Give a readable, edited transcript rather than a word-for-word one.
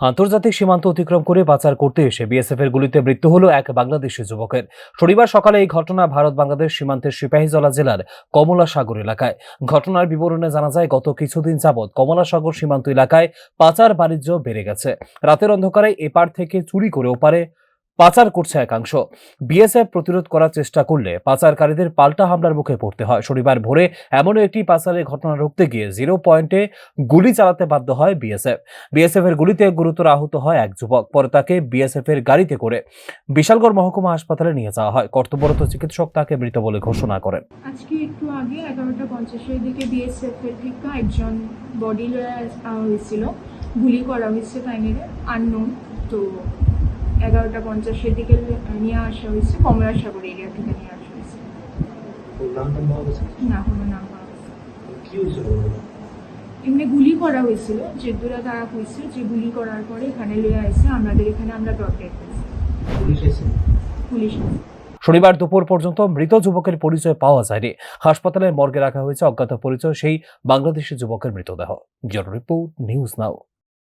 আন্তর্জাতিক সীমান্ত অতিক্রম করে পাচার করতে এসে বিএসএফ এর গুলিতে মৃত্যু হল এক বাংলাদেশি যুবকের। শনিবার সকালে এই ঘটনা ভারত বাংলাদেশ সীমান্তের সিপাহীজলা জেলার কমলাসাগর এলাকায়। ঘটনার বিবরণে জানা যায়, গত কিছুদিন যাবৎ কমলাসাগর সীমান্ত এলাকায় পাচার বাণিজ্য বেড়ে গেছে। রাতের অন্ধকারে এপার থেকে চুরি করে ওপারে পাচার করছে একাংশ। বিএসএফ প্রতিরোধ করার চেষ্টা করলে পাচারকারীদের পাল্টা হামলার মুখে পড়তে হয়। শনিবার ভোরে এমন একটি পাচারের ঘটনা রুখতে গিয়ে 0 পয়েন্টে গুলি চালাতে বাধ্য হয় বিএসএফ এর গুলিতে গুরুতর আহত হয় এক যুবক। পরে তাকে বিএসএফ এর গাড়িতে করে বিশালগড় মহকুমা হাসপাতালে নিয়ে যাওয়া হয়। কর্তব্যরত চিকিৎসক তাকে মৃত বলে ঘোষণা করেন। আজকে একটু আগে 11:50 দিকে বিএসএফ এর থেকে একজন বডি লয়ে হয়েছিল, গুলি করা হয়েছে ফাইনালি আননোন। তো 11:50 দিকে নিয়ে আসা হয়েছে, কমলাসাগর এরিয়া থেকে নিয়ে আসা হয়েছে। না, কোনো নাম পাওয়া গেছে। এমনি গুলি করা হয়েছিল, যে দূরে তারা হয়েছে, যে গুলি করার পরে এখানে লয়ে আসছে আমাদের এখানে, আমরা প্রটেক্ট করছি। পুলিশ শনিবার দুপুর পর্যন্ত মৃত যুবকের পরিচয় পাওয়া যায়নি। হাসপাতালের মর্গে রাখা হয়েছে অজ্ঞাত পরিচয় সেই বাংলাদেশি যুবকের মৃতদেহ। Bureau report, news now.